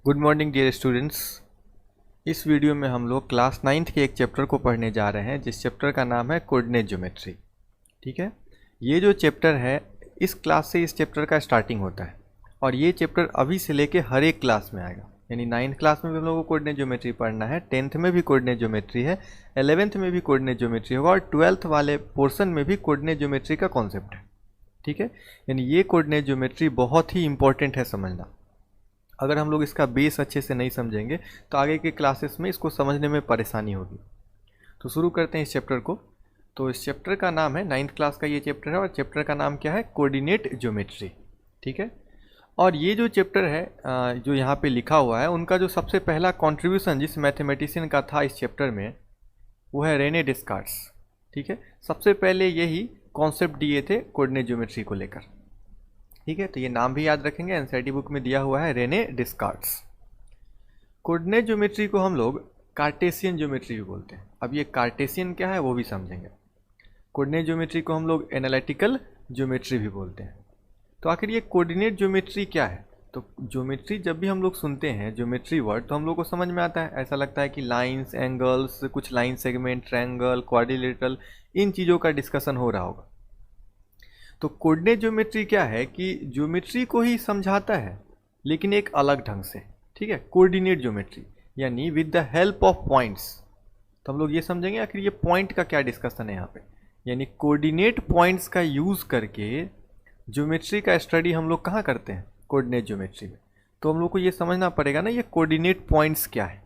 Good morning dear students. इस video में हम लोग क्लास 9th के एक चैप्टर को पढ़ने जा रहे हैं जिस चैप्टर का नाम है कोऑर्डिनेट ज्योमेट्री। ठीक है, ये जो चैप्टर है इस क्लास से इस चैप्टर का स्टार्टिंग होता है और ये चैप्टर अभी से लेके हर एक क्लास में आएगा। यानी 9th क्लास में भी हम लोग को कोऑर्डिनेट ज्योमेट्री पढ़ना है, 10th में भी कोऑर्डिनेट ज्योमेट्री है, 11th में भी कोऑर्डिनेट ज्योमेट्री होगा और 12th वाले पोर्शन में भी कोऑर्डिनेट ज्योमेट्री का कॉन्सेप्ट है। ठीक है, यानी ये कोऑर्डिनेट ज्योमेट्री बहुत ही इंपॉर्टेंट है समझना। अगर हम लोग इसका बेस अच्छे से नहीं समझेंगे तो आगे के क्लासेस में इसको समझने में परेशानी होगी। तो शुरू करते हैं इस चैप्टर को। तो इस चैप्टर का नाम है 9th क्लास का ये चैप्टर है और चैप्टर का नाम क्या है, कोऑर्डिनेट ज्योमेट्री। ठीक है, और ये जो चैप्टर है जो यहाँ पे लिखा हुआ है उनका जो सबसे पहला कंट्रीब्यूशन जिस मैथमेटिशियन का था इस चैप्टर में वो है रेने डेस्कार्ट्स। ठीक है, सबसे पहले यही कॉन्सेप्ट दिए थे कोऑर्डिनेट ज्योमेट्री को लेकर। ठीक है, तो ये नाम भी याद रखेंगे, एनसीईआरटी बुक में दिया हुआ है, रेने डेस्कार्ट्स। कोऑर्डिनेट ज्योमेट्री को हम लोग कार्टेशियन ज्योमेट्री भी बोलते हैं। अब ये कार्टेशियन क्या है वो भी समझेंगे। कोऑर्डिनेट ज्योमेट्री को हम लोग एनालिटिकल ज्योमेट्री भी बोलते हैं। तो आखिर ये कोऑर्डिनेट ज्योमेट्री क्या है? तो ज्योमेट्री जब भी हम लोग सुनते हैं ज्योमेट्री वर्ड तो हम लोग को समझ में आता है, ऐसा लगता है कि लाइंस, एंगल्स, कुछ लाइन सेगमेंट, ट्रायंगल, क्वाड्रिलेटरल, इन चीज़ों का डिस्कशन हो रहा होगा। तो कोऑर्डिनेट ज्योमेट्री क्या है कि ज्योमेट्री को ही समझाता है लेकिन एक अलग ढंग से। ठीक है, कोऑर्डिनेट ज्योमेट्री यानी with the help of points. तो हम लोग ये समझेंगे आखिर ये पॉइंट का क्या डिस्कशन है यहाँ पे। यानी कोऑर्डिनेट पॉइंट्स का यूज़ करके ज्योमेट्री का स्टडी हम लोग कहाँ करते हैं, कोऑर्डिनेट ज्योमेट्री में। तो हम लोग को ये समझना पड़ेगा ना ये कोऑर्डिनेट पॉइंट्स क्या है।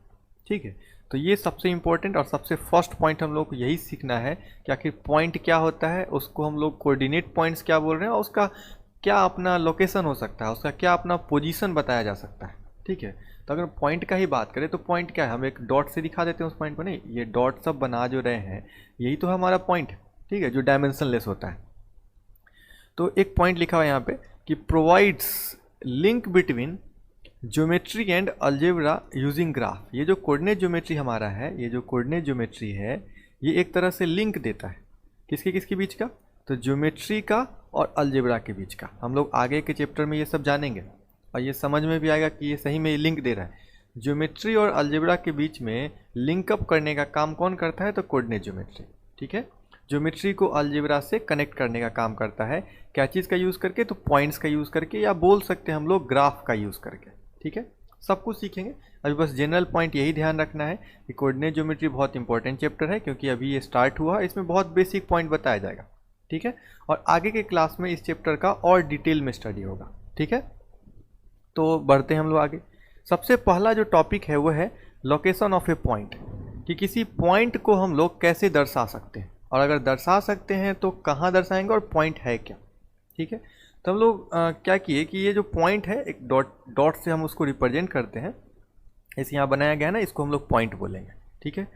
ठीक है, तो ये सबसे इम्पोर्टेंट और सबसे फर्स्ट पॉइंट हम लोग को यही सीखना है कि आखिर पॉइंट क्या होता है, उसको हम लोग कोऑर्डिनेट पॉइंट्स क्या बोल रहे हैं और उसका क्या अपना लोकेशन हो सकता है, उसका क्या अपना पोजीशन बताया जा सकता है। ठीक है, तो अगर पॉइंट का ही बात करें तो पॉइंट क्या है, हम एक डॉट से दिखा देते हैं उस पॉइंट को। नहीं, ये डॉट सब बना जो रहे हैं यही तो है हमारा पॉइंट। ठीक है, जो डायमेंशनलेस होता है। तो एक पॉइंट लिखा हुआ है यहाँ पे कि provides link between geometry and algebra using graph. ये जो कोऑर्डिनेट ज्योमेट्री हमारा है, ये जो कोऑर्डिनेट ज्योमेट्री है ये एक तरह से लिंक देता है किसके किसके बीच का, तो ज्योमेट्री का और अलजेब्रा के बीच का। हम लोग आगे के चैप्टर में ये सब जानेंगे और ये समझ में भी आएगा कि ये सही में लिंक दे रहा है। ज्योमेट्री और अलजेब्रा के बीच में लिंकअप करने का काम कौन करता है, तो कोऑर्डिनेट ज्योमेट्री। ठीक है, ज्योमेट्री को अलजेब्रा से कनेक्ट करने का काम करता है। क्या चीज़ का यूज़ करके, तो पॉइंट्स का यूज़ करके, या बोल सकते हैं हम लोग ग्राफ का यूज़ करके। ठीक है, सब कुछ सीखेंगे। अभी बस जनरल पॉइंट यही ध्यान रखना है कि कोऑर्डिनेट ज्योमेट्री बहुत इंपॉर्टेंट चैप्टर है क्योंकि अभी ये स्टार्ट हुआ, इसमें बहुत बेसिक पॉइंट बताया जाएगा। ठीक है, और आगे के क्लास में इस चैप्टर का और डिटेल में स्टडी होगा। ठीक है, तो बढ़ते हैं हम लोग आगे। सबसे पहला जो टॉपिक है वो है लोकेशन ऑफ ए पॉइंट, कि किसी पॉइंट को हम लोग कैसे दर्शा सकते हैं और अगर दर्शा सकते हैं तो कहाँ दर्शाएंगे और पॉइंट है क्या। ठीक है, तो हम लोग क्या किए कि ये जो पॉइंट है एक डॉट से हम उसको रिप्रेजेंट करते हैं। ऐसे यहाँ बनाया गया है ना, इसको हम लोग पॉइंट बोलेंगे। ठीक है,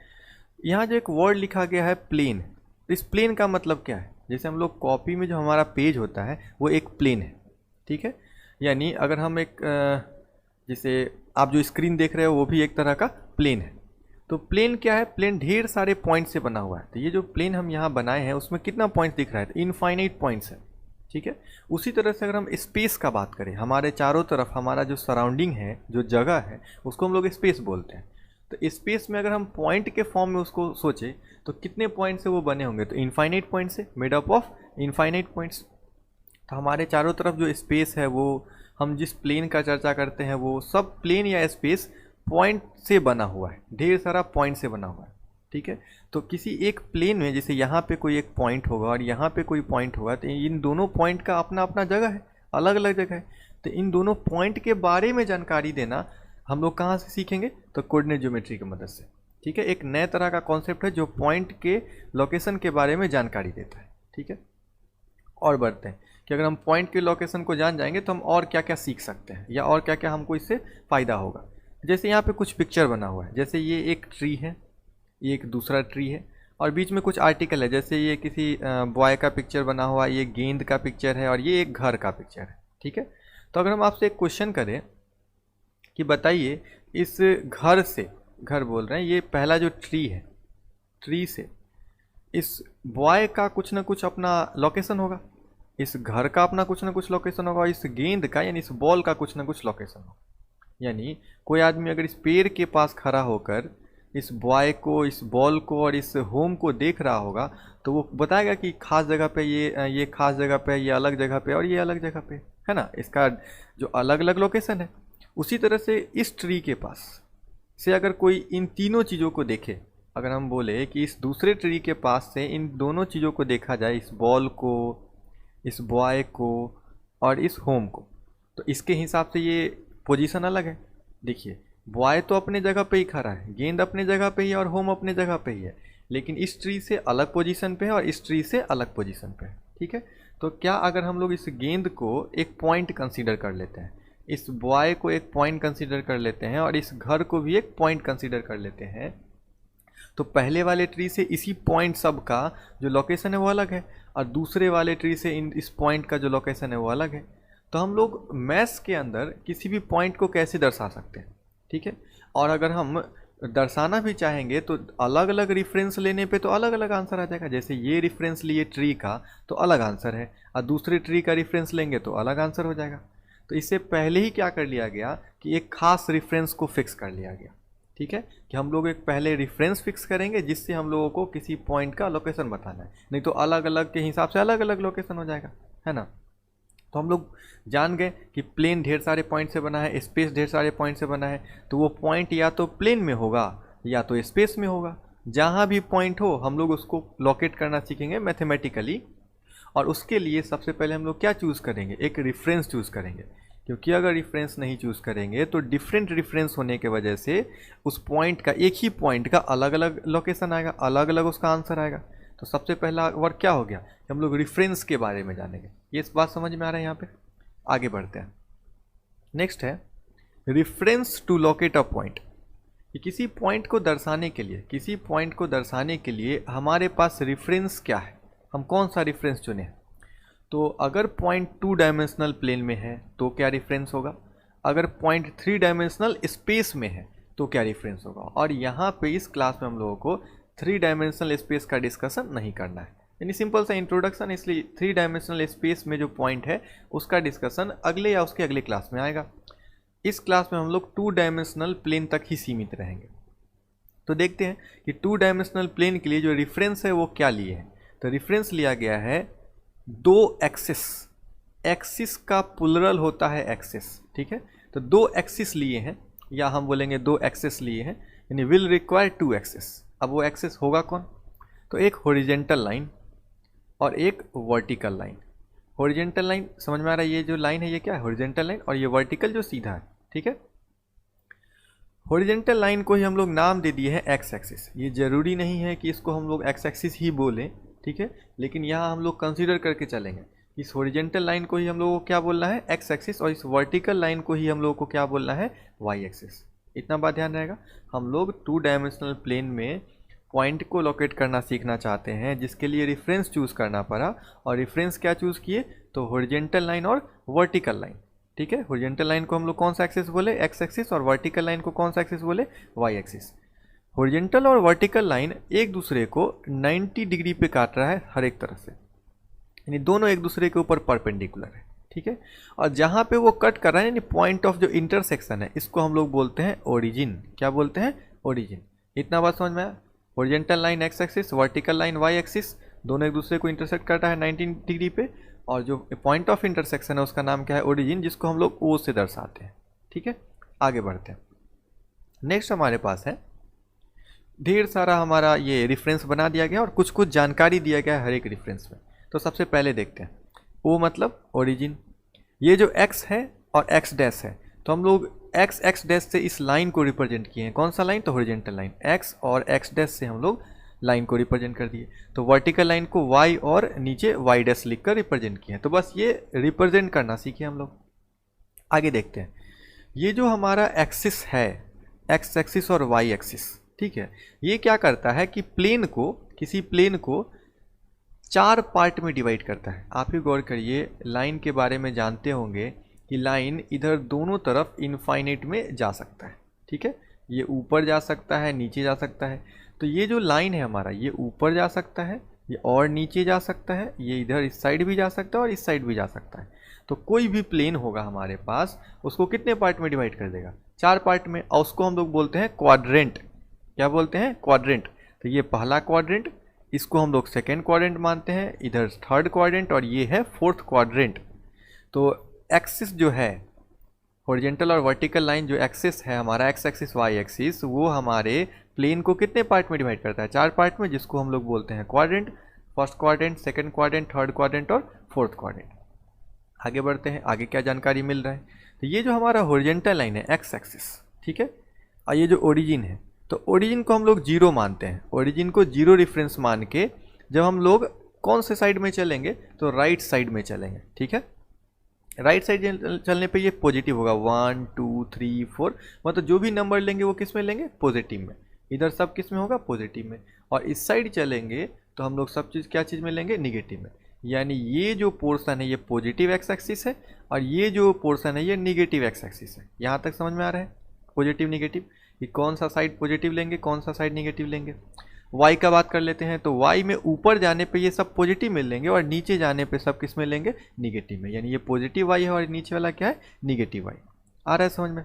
यहाँ जो एक वर्ड लिखा गया है प्लेन, इस प्लेन का मतलब क्या है, जैसे हम लोग कॉपी में जो हमारा पेज होता है वो एक प्लेन है। ठीक है, यानी अगर हम एक जैसे आप जो स्क्रीन देख रहे हो वो भी एक तरह का प्लेन है। तो प्लेन क्या है, प्लेन ढेर सारे पॉइंट से बना हुआ है। तो ये जो प्लेन हम यहाँ बनाए हैं उसमें कितना पॉइंट दिख रहा है, तो इनफाइनाइट पॉइंट्स है। ठीक है, उसी तरह से अगर हम स्पेस का बात करें, हमारे चारों तरफ हमारा जो सराउंडिंग है, जो जगह है, उसको हम लोग स्पेस बोलते हैं। तो स्पेस में अगर हम पॉइंट के फॉर्म में उसको सोचें तो कितने पॉइंट से वो बने होंगे, तो इनफाइनाइट पॉइंट से, made up of infinite points. तो हमारे चारों तरफ जो स्पेस है वो, हम जिस प्लेन का चर्चा करते हैं वो सब प्लेन या स्पेस पॉइंट से बना हुआ है, ढेर सारा पॉइंट से बना हुआ है। ठीक है, तो किसी एक प्लेन में जैसे यहाँ पे कोई एक पॉइंट होगा और यहाँ पे कोई पॉइंट होगा, तो इन दोनों पॉइंट का अपना अपना जगह है, अलग अलग जगह है। तो इन दोनों पॉइंट के बारे में जानकारी देना हम लोग कहाँ से सीखेंगे, तो कोऑर्डिनेट ज्योमेट्री की मदद से। ठीक है, एक नए तरह का कॉन्सेप्ट है जो पॉइंट के लोकेशन के बारे में जानकारी देता है। ठीक है, और बढ़ते हैं कि अगर हम पॉइंट के लोकेशन को जान जाएंगे तो हम और क्या क्या सीख सकते हैं या और क्या क्या हमको इससे फ़ायदा होगा। जैसे यहाँ पे कुछ पिक्चर बना हुआ है, जैसे ये एक ट्री है, ये एक दूसरा ट्री है और बीच में कुछ आर्टिकल है, जैसे ये किसी बॉय का पिक्चर बना हुआ है, ये गेंद का पिक्चर है और ये एक घर का पिक्चर है। ठीक है, तो अगर हम आपसे एक क्वेश्चन करें कि बताइए इस घर से, घर बोल रहे हैं, ये पहला जो ट्री है, ट्री से इस बॉय का कुछ ना कुछ अपना लोकेशन होगा, इस घर का अपना कुछ ना कुछ लोकेशन होगा, इस गेंद का यानी इस बॉल का कुछ ना कुछ लोकेशन होगा। यानी कोई आदमी अगर इस पेड़ के पास खड़ा होकर इस बॉय को, इस बॉल को और इस होम को देख रहा होगा तो वो बताएगा कि खास जगह पे ये खास जगह पे, ये अलग जगह पे और ये अलग जगह पे, है ना, इसका जो अलग अलग लोकेशन है। उसी तरह से इस ट्री के पास से अगर कोई इन तीनों चीज़ों को देखे, अगर हम बोले कि इस दूसरे ट्री के पास से इन दोनों चीज़ों को देखा जाए, इस बॉल को, इस बॉय को और इस होम को, तो इसके हिसाब से ये पोजीशन अलग है। देखिए बॉय तो अपने जगह पे ही खड़ा है, गेंद अपने जगह पे ही है और होम अपने जगह पे ही है, लेकिन इस ट्री से अलग पोजीशन पे है और इस ट्री से अलग पोजीशन पे है। ठीक है, तो क्या अगर हम लोग इस गेंद को एक पॉइंट कंसीडर कर लेते हैं, इस बॉय को एक पॉइंट कंसीडर कर लेते हैं और इस घर को भी एक पॉइंट कंसीडर कर लेते हैं, तो पहले वाले ट्री से इसी पॉइंट सब का जो लोकेशन है वो अलग है और दूसरे वाले ट्री से इस पॉइंट का जो लोकेशन है वो अलग है। तो हम लोग मैथ्स के अंदर किसी भी पॉइंट को कैसे दर्शा सकते हैं, ठीक है, और अगर हम दर्शाना भी चाहेंगे तो अलग अलग रेफरेंस लेने पे तो अलग अलग आंसर आ जाएगा। जैसे ये रेफरेंस लिए ट्री का तो अलग आंसर है और दूसरे ट्री का रेफरेंस लेंगे तो अलग आंसर हो जाएगा। तो इससे पहले ही क्या कर लिया गया कि एक खास रेफरेंस को फिक्स कर लिया गया। ठीक है, कि हम लोग एक पहले रेफरेंस फिक्स करेंगे जिससे हम लोगों को किसी पॉइंट का लोकेशन बताना है, नहीं तो अलग अलग के हिसाब से अलग अलग लोकेशन हो जाएगा, है ना। तो हम लोग जान गए कि प्लेन ढेर सारे पॉइंट से बना है, स्पेस ढेर सारे पॉइंट से बना है, तो वो पॉइंट या तो प्लेन में होगा या तो स्पेस में होगा। जहाँ भी पॉइंट हो हम लोग उसको लोकेट करना सीखेंगे मैथमेटिकली। और उसके लिए सबसे पहले हम लोग क्या चूज़ करेंगे, एक रेफरेंस चूज़ करेंगे, क्योंकि अगर रेफरेंस नहीं चूज़ करेंगे तो डिफरेंट रेफरेंस होने के वजह से उस पॉइंट का, एक ही पॉइंट का अलग अलग लोकेशन आएगा, अलग अलग उसका आंसर आएगा। तो सबसे पहला वर्क क्या हो गया कि हम लोग रेफरेंस के बारे में जानेंगे। ये इस बात समझ में आ रहा है, यहाँ पे आगे बढ़ते हैं। नेक्स्ट है reference to locate a point, कि किसी पॉइंट को दर्शाने के लिए, किसी पॉइंट को दर्शाने के लिए हमारे पास रेफरेंस क्या है, हम कौन सा रेफरेंस चुने। तो अगर पॉइंट 2 डायमेंशनल प्लेन में है तो क्या रेफरेंस होगा, अगर पॉइंट 3 डायमेंशनल स्पेस में है तो क्या रेफरेंस होगा। और यहाँ पे इस क्लास में हम लोगों को 3 डायमेंशनल स्पेस का डिस्कशन नहीं करना है, यानी सिंपल सा इंट्रोडक्शन, इसलिए 3 डायमेंशनल स्पेस में जो पॉइंट है उसका डिस्कशन अगले या उसके अगले क्लास में आएगा। इस क्लास में हम लोग 2 डायमेंशनल प्लेन तक ही सीमित रहेंगे। तो देखते हैं कि 2 डायमेंशनल प्लेन के लिए जो रेफरेंस है वो क्या लिए हैं। तो रेफरेंस लिया गया है 2 एक्सिस, एक्सिस का प्लुरल होता है एक्सिस, ठीक है। तो 2 एक्सिस लिए हैं, या हम बोलेंगे 2 एक्सिस लिए हैं, यानी विल रिक्वायर 2 एक्सिस। अब वो एक्सिस होगा कौन, तो एक हॉरिजेंटल लाइन और एक वर्टिकल लाइन। हॉरिजेंटल लाइन समझ में आ रहा है, ये जो लाइन है ये क्या है, हॉरिजेंटल लाइन, और ये वर्टिकल जो सीधा है, ठीक है। हॉरिजेंटल लाइन को ही हम लोग नाम दे दिए हैं एक्स एक्सिस। ये जरूरी नहीं है कि इसको हम लोग एक्स एक्सिस ही बोलें, ठीक है, लेकिन यहाँ हम लोग कंसीडर करके चलेंगे। इस हॉरिजेंटल लाइन को ही हम लोगों को क्या बोलना है, एक्स एक्सिस, और इस वर्टिकल लाइन को ही हम लोगों को क्या बोलना है, वाई एक्सिस। इतना बात ध्यान रहेगा। हम लोग 2 डायमेंशनल प्लेन में पॉइंट को लोकेट करना सीखना चाहते हैं, जिसके लिए रेफरेंस चूज़ करना पड़ा, और रेफरेंस क्या चूज़ किए, तो हॉरिजेंटल लाइन और वर्टिकल लाइन, ठीक है। हॉरिजेंटल लाइन को हम लोग कौन सा एक्सिस बोले, एक्स एक्सिस, और वर्टिकल लाइन को कौन सा एक्सिस बोले, वाई एक्सिस। हॉरिजेंटल और वर्टिकल लाइन एक दूसरे को 90 डिग्री पे काट रहा है हर एक तरह से, यानी दोनों एक दूसरे के ऊपर परपेंडिकुलर है, ठीक है। और जहाँ पे वो कट कर रहा है, यानी पॉइंट ऑफ जो इंटरसेक्शन है, इसको हम लोग बोलते हैं ओरिजिन। क्या बोलते हैं, ओरिजिन। इतना बात समझ में आया। Horizontal line X axis, vertical line Y axis, दोनों एक दूसरे को इंटरसेक्ट करता है 90 डिग्री पे, और जो पॉइंट ऑफ इंटरसेक्शन है उसका नाम क्या है, ओरिजिन, जिसको हम लोग ओ से दर्शाते हैं, ठीक है। आगे बढ़ते हैं। नेक्स्ट हमारे पास है, ढेर सारा हमारा ये रेफरेंस बना दिया गया और कुछ कुछ जानकारी दिया गया है हर एक रेफरेंस में। तो सबसे पहले देखते हैं, ओ मतलब ओरिजिन। ये जो एक्स है और एक्स डैश है, तो हम लोग एक्स एक्स डैश से इस लाइन को रिप्रेजेंट किए हैं। कौन सा लाइन, तो हॉरिजेंटल लाइन। एक्स और एक्स डैश से हम लोग लाइन को रिप्रेजेंट कर दिए। तो वर्टिकल लाइन को वाई और नीचे वाई डैश लिख कर रिप्रेजेंट किए हैं। तो बस ये रिप्रेजेंट करना सीखे हम लोग। आगे देखते हैं, ये जो हमारा एक्सिस है, एक्स एक्सिस और वाई एक्सिस, ठीक है, ये क्या करता है कि प्लेन को, किसी प्लेन को 4 पार्ट में डिवाइड करता है। आप ही गौर करिए, लाइन के बारे में जानते होंगे कि लाइन इधर दोनों तरफ इनफाइनाइट में जा सकता है, ठीक है। ये ऊपर जा सकता है, नीचे जा सकता है। तो ये जो लाइन है हमारा, ये ऊपर जा सकता है, ये और नीचे जा सकता है, ये इधर इस साइड भी जा सकता है और इस साइड भी जा सकता है। तो कोई भी प्लेन होगा हमारे पास उसको कितने पार्ट में डिवाइड कर देगा, 4 पार्ट में, और उसको हम लोग बोलते हैं क्वाड्रेंट। क्या बोलते हैं, क्वाड्रेंट। तो ये पहला क्वाड्रेंट, इसको हम लोग सेकेंड क्वाड्रेंट मानते हैं, इधर थर्ड क्वाड्रेंट, और ये है फोर्थ क्वाड्रेंट। तो एक्सिस जो है, हॉरिजॉन्टल और वर्टिकल लाइन जो एक्सिस है हमारा, एक्स एक्सिस वाई एक्सिस, वो हमारे प्लेन को कितने पार्ट में डिवाइड करता है, 4 पार्ट में, जिसको हम लोग बोलते हैं quadrant. First quadrant, second quadrant, third quadrant और फोर्थ क्वाड्रेंट। आगे बढ़ते हैं, आगे क्या जानकारी मिल रहा है। तो ये जो हमारा हॉरिजॉन्टल लाइन है एक्स एक्सिस, ठीक है, और ये जो ओरिजिन है, तो ओरिजिन को हम लोग 0 मानते हैं। ओरिजिन को 0 रेफरेंस मान के जब हम लोग कौन से साइड में चलेंगे, तो राइट साइड में चलेंगे, ठीक है। राइट साइड चलने पे ये पॉजिटिव होगा, 1 2 3 4, मतलब जो भी नंबर लेंगे वो किस में लेंगे, पॉजिटिव में। इधर सब किस में होगा, पॉजिटिव में। और इस साइड चलेंगे तो हम लोग सब चीज़ क्या चीज़ में लेंगे, निगेटिव में। यानी ये जो पोर्शन है ये पॉजिटिव एक्स एक्सिस है, और ये जो पोर्शन है ये निगेटिव एक्स एक्सिस है। यहाँ तक समझ में आ रहा है, पॉजिटिव निगेटिव, कि कौन सा साइड पॉजिटिव लेंगे, कौन सा साइड निगेटिव लेंगे। वाई का बात कर लेते हैं, तो वाई में ऊपर जाने पे ये सब पॉजिटिव में लेंगे, और नीचे जाने पे सब किस में लेंगे, निगेटिव में। यानी ये पॉजिटिव वाई है और नीचे वाला क्या है, निगेटिव वाई। आ रहा है समझ में।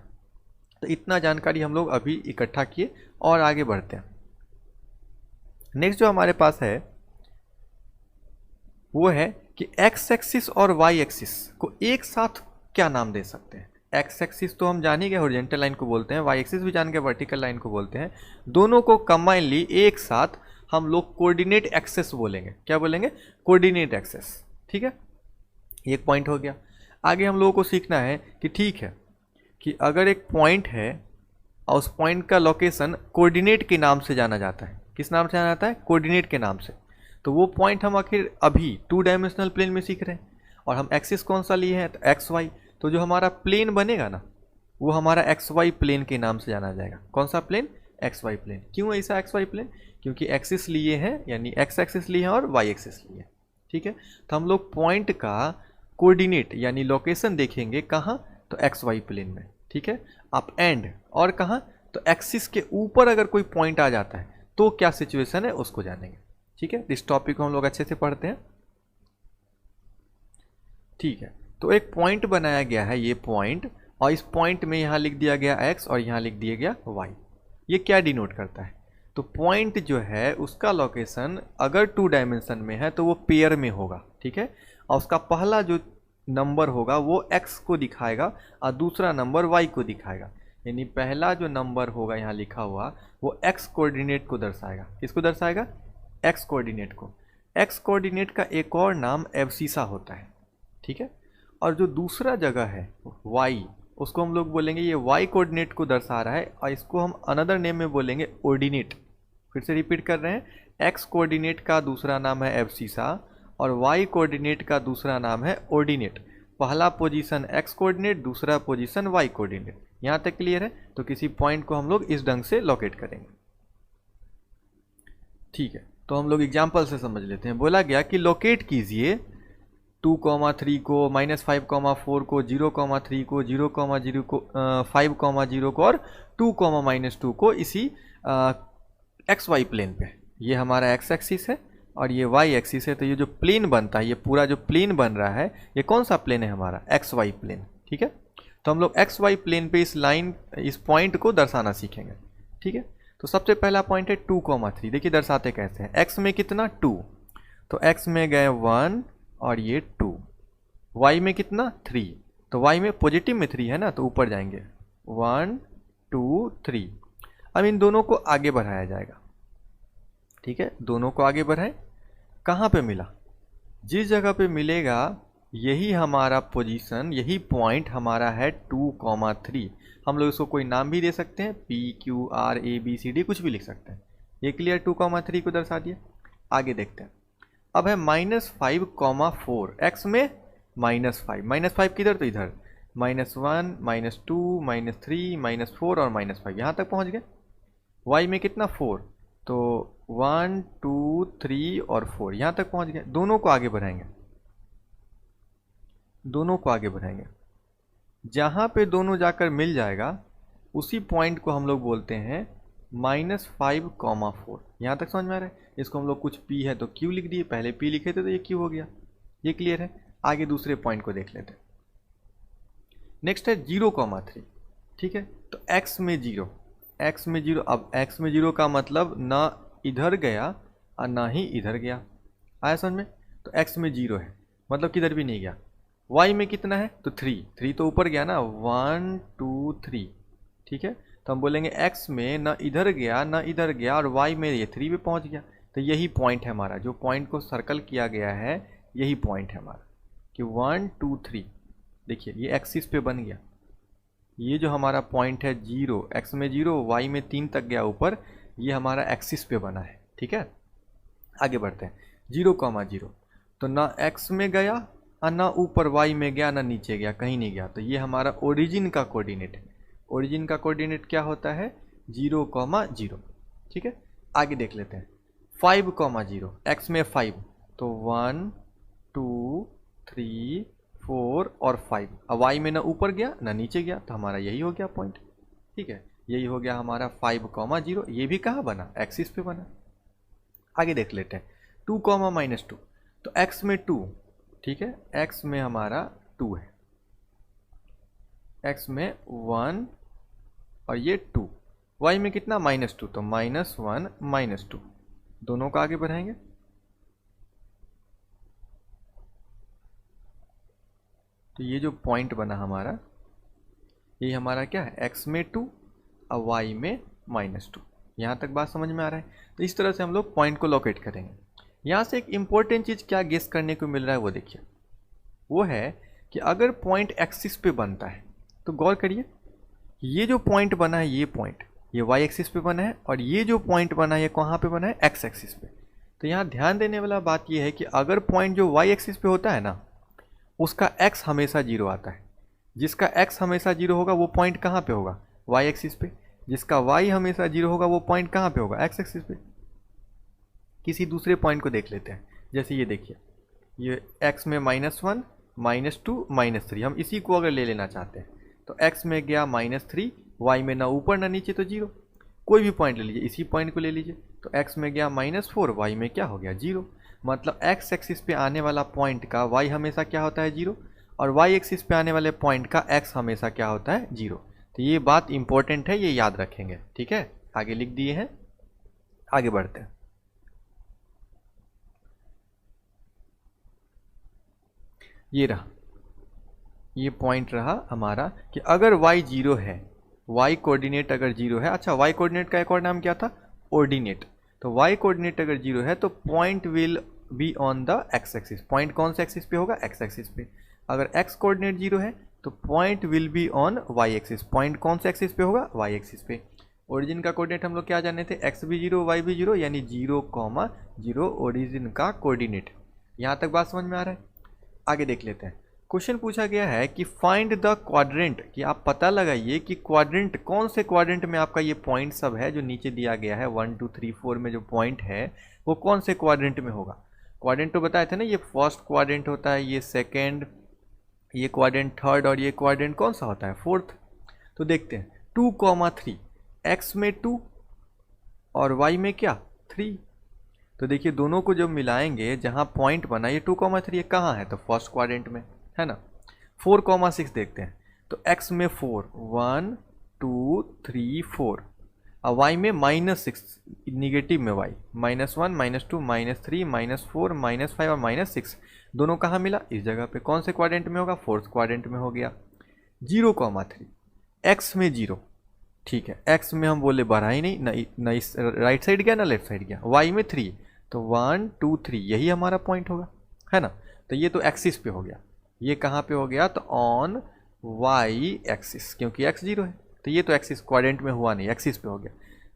तो इतना जानकारी हम लोग अभी इकट्ठा किए और आगे बढ़ते हैं। नेक्स्ट जो हमारे पास है वो है कि एक्स एक्सिस और वाई एक्सिस को एक साथ क्या नाम दे सकते हैं। एक्स एक्सिस तो हम जान ही गए, हॉरिजॉन्टल लाइन को बोलते हैं, वाई एक्सिस भी जान गए, वर्टिकल लाइन को बोलते हैं। दोनों को कंबाइनली एक साथ हम लोग कोऑर्डिनेट एक्सेस बोलेंगे। क्या बोलेंगे, कोऑर्डिनेट एक्सेस, ठीक है। एक पॉइंट हो गया। आगे हम लोगों को सीखना है कि ठीक है कि अगर एक पॉइंट है और उस पॉइंट का लोकेशन कोऑर्डिनेट के नाम से जाना जाता है। किस नाम से जाना जाता है, कोऑर्डिनेट के नाम से। तो वो पॉइंट हम आखिर अभी 2 डायमेंशनल प्लेन में सीख रहे हैं, और हम एक्सिस कौन सा लिए हैं, तो एक्स वाई। तो जो हमारा प्लेन बनेगा ना, वो हमारा एक्स वाई प्लेन के नाम से जाना जाएगा। कौन सा प्लेन, एक्स वाई प्लेन। क्यों ऐसा एक्स वाई प्लेन, क्योंकि एक्सिस लिए हैं, यानी एक्स एक्सिस लिए हैं और वाई एक्सिस लिए हैं, ठीक है। तो हम लोग पॉइंट का कोऑर्डिनेट यानी लोकेशन देखेंगे कहाँ, तो एक्स वाई प्लेन में, ठीक है। आप एंड और कहाँ, तो एक्सिस के ऊपर अगर कोई पॉइंट आ जाता है तो क्या सिचुएशन है उसको जानेंगे, ठीक है। इस टॉपिक को हम लोग अच्छे से पढ़ते हैं, ठीक है। तो एक पॉइंट बनाया गया है, ये पॉइंट, और इस पॉइंट में यहाँ लिख दिया गया x और यहाँ लिख दिया गया y। ये क्या डिनोट करता है, तो पॉइंट जो है उसका लोकेशन अगर 2 डायमेंशन में है तो वो पेयर में होगा, ठीक है। और उसका पहला जो नंबर होगा वो x को दिखाएगा और दूसरा नंबर y को दिखाएगा। यानी पहला जो नंबर होगा यहाँ लिखा हुआ वो x कोऑर्डिनेट को दर्शाएगा। किसको दर्शाएगा, x कोऑर्डिनेट को। x कोऑर्डिनेट का एक और नाम एब्सिसा होता है, ठीक है। और जो दूसरा जगह है y, उसको हम लोग बोलेंगे ये y कोऑर्डिनेट को दर्शा रहा है, और इसको हम अनदर नेम में बोलेंगे ऑर्डिनेट। फिर से रिपीट कर रहे हैं, x कोऑर्डिनेट का दूसरा नाम है एब्सिसा और y कोऑर्डिनेट का दूसरा नाम है ऑर्डिनेट। पहला पोजीशन x कोऑर्डिनेट, दूसरा पोजीशन y कोऑर्डिनेट। यहाँ तक क्लियर है। तो किसी पॉइंट को हम लोग इस ढंग से लोकेट करेंगे, ठीक है। तो हम लोग एग्जाम्पल से समझ लेते हैं। बोला गया कि लोकेट कीजिए 2,3 को, -5,4 को, 0,3 को, 0,0 को, 5,0 को और 2,-2 को इसी एक्स वाई प्लेन पे। ये हमारा एक्स एक्सिस है और ये वाई एक्सिस है। तो ये जो प्लेन बनता है, ये पूरा जो प्लेन बन रहा है, ये कौन सा प्लेन है हमारा, एक्स वाई प्लेन, ठीक है। तो हम लोग एक्स वाई प्लेन पे इस लाइन, इस पॉइंट को दर्शाना सीखेंगे, ठीक है। तो सबसे पहला पॉइंट है 2,3। देखिए दर्शाते कैसे हैं, एक्स में कितना 2, तो एक्स में गए 1 और ये 2, y में कितना 3, तो y में पॉजिटिव में 3 है ना, तो ऊपर जाएंगे 1 2 3। अब इन दोनों को आगे बढ़ाया जाएगा, ठीक है। दोनों को आगे बढ़ाएं, कहाँ पे मिला, जिस जगह पे मिलेगा यही हमारा पोजीशन, यही पॉइंट हमारा है 2,3। हम लोग इसको कोई नाम भी दे सकते हैं, P Q R A B C D कुछ भी लिख सकते हैं। ये क्लियर, 2,3 को दर्शा दिया। आगे देखते हैं। अब है -5,4, x में -5, -5 किधर, तो इधर, -1 -2 -3 -4 और -5, यहाँ तक पहुँच गए। y में कितना 4, तो 1 2 3 और 4, यहाँ तक पहुँच गए। दोनों को आगे बढ़ाएंगे, दोनों को आगे बढ़ाएंगे। जहाँ पे दोनों जाकर मिल जाएगा उसी पॉइंट को हम लोग बोलते हैं -5,4। यहाँ तक समझ में आ रहा है। इसको हम लोग कुछ P है तो Q लिख दिए, पहले P लिखे थे तो ये Q हो गया। ये क्लियर है। आगे दूसरे पॉइंट को देख लेते हैं। नेक्स्ट है 0,3, ठीक है। तो x में 0, x में 0, अब x में 0 का मतलब ना इधर गया और ना ही इधर गया, आया समझ में। तो x में 0 है मतलब किधर भी नहीं गया। y में कितना है तो 3 तो ऊपर गया ना, 1 2 3, ठीक है। तो हम बोलेंगे x में ना इधर गया ना इधर गया और y में ये 3 पे पहुंच गया। तो यही पॉइंट है हमारा, जो पॉइंट को सर्कल किया गया है यही पॉइंट है हमारा कि 1 2 3। देखिए ये एक्सिस पे बन गया। ये जो हमारा पॉइंट है 0, x में 0 y में 3 तक गया ऊपर, ये हमारा एक्सिस पे बना है, ठीक है। आगे बढ़ते हैं 0,0, तो ना x में गया और ना ऊपर y में गया ना नीचे गया, कहीं नहीं गया। तो ये हमारा ओरिजिन का कोऑर्डिनेट है। ओरिजिन का कोऑर्डिनेट क्या होता है 0,0, ठीक है। आगे देख लेते हैं 5,0, x में 5, तो 1 2 3 4 और 5। अब y में ना ऊपर गया ना नीचे गया, तो हमारा यही हो गया पॉइंट, ठीक है। यही हो गया हमारा 5,0। ये भी कहाँ बना, एक्सिस पे बना। आगे देख लेते हैं 2,-2, तो x में 2, ठीक है। x में हमारा 2 है, x में 1 और ये 2, y में कितना -2, तो -1 -2, दोनों का आगे बढ़ाएंगे। तो ये जो पॉइंट बना हमारा, ये हमारा क्या है x में 2 और y में -2। यहाँ तक बात समझ में आ रहा है। तो इस तरह से हम लोग पॉइंट को लोकेट करेंगे। यहाँ से एक इम्पोर्टेंट चीज़ क्या गेस करने को मिल रहा है वो देखिए, वो है कि अगर पॉइंट एक्सिस पे बनता है तो गौर करिए, ये जो पॉइंट बना है ये पॉइंट ये y एक्सिस पे बना है और ये जो पॉइंट बना है ये कहाँ पे बना है x एक्सिस पे। तो यहाँ ध्यान देने वाला बात ये है कि अगर पॉइंट जो y एक्सिस पे होता है ना, उसका x हमेशा 0 आता है। जिसका x हमेशा 0 होगा वो पॉइंट कहाँ पे होगा, y एक्सिस पे। जिसका y हमेशा 0 होगा वो पॉइंट कहाँ पे होगा, x एक्सिस पे। किसी दूसरे पॉइंट को देख लेते हैं, जैसे ये देखिए, ये x में -1 -2 -3, हम इसी को अगर ले लेना चाहते हैं तो x में गया -3, y में ना ऊपर ना नीचे तो 0। कोई भी पॉइंट ले लीजिए, इसी पॉइंट को ले लीजिए, तो x में गया -4, y में क्या हो गया 0। मतलब x एक्सिस पे आने वाला पॉइंट का y हमेशा क्या होता है 0 और y एक्सिस पे आने वाले पॉइंट का x हमेशा क्या होता है 0। तो ये बात इंपॉर्टेंट है, ये याद रखेंगे, ठीक है। आगे लिख दिए हैं, आगे बढ़ते हैं। ये रहा, ये पॉइंट रहा हमारा कि अगर y 0 है, y कोऑर्डिनेट अगर 0 है, अच्छा y कोऑर्डिनेट का एक और नाम क्या था, ऑर्डिनेट। तो y कोऑर्डिनेट अगर 0 है तो point will be on the x axis. Point कौन से एक्सिस पे होगा, x एक्सिस पे। अगर x कोऑर्डिनेट 0 है तो point will be on y axis. Point कौन से एक्सिस पे होगा, y एक्सिस पे। ओरिजिन का कोऑर्डिनेट हम लोग क्या जाने थे, x भी 0 y भी 0, यानी 0,0 ओरिजिन का कोऑर्डिनेट। यहाँ तक बात समझ में आ रहा है। आगे देख लेते हैं। क्वेश्चन पूछा गया है कि फाइंड द क्वाड्रेंट, कि आप पता लगाइए कि क्वाड्रेंट कौन से क्वाड्रेंट में आपका ये पॉइंट सब है जो नीचे दिया गया है 1 2 3 4 में जो पॉइंट है वो कौन से क्वाड्रेंट में होगा। क्वाड्रेंट तो बताए थे ना, ये फर्स्ट क्वाड्रेंट होता है, ये सेकेंड, ये क्वाड्रेंट थर्ड और ये क्वाड्रेंट कौन सा होता है फोर्थ। तो देखते हैं 2,3, x में 2 और y में क्या 3। तो देखिए दोनों को जब मिलाएंगे, जहाँ पॉइंट बना ये 2,3 ये कहाँ है, तो फर्स्ट क्वाड्रेंट में है ना। 4,6 देखते हैं, तो x में 4, 1 2 3 4 और y में -6, निगेटिव में y -1 -2 -3 -4 -5 और -6, दोनों कहाँ मिला, इस जगह पे। कौन से क्वाड्रेंट में होगा, फोर्थ क्वाड्रेंट में हो गया। 0,3, x में 0, ठीक है। x में हम बोले बढ़ा ही नहीं, ना इस राइट साइड गया ना लेफ्ट साइड गया। y में 3, तो 1 2 3 यही हमारा पॉइंट होगा, है ना। तो ये तो एक्सिस पे हो गया, ये कहाँ पे हो गया, तो ऑन y एक्सिस, क्योंकि x 0 है। तो ये तो एक्सिस क्वाड्रेंट में हुआ नहीं, एक्सिस पे हो गया।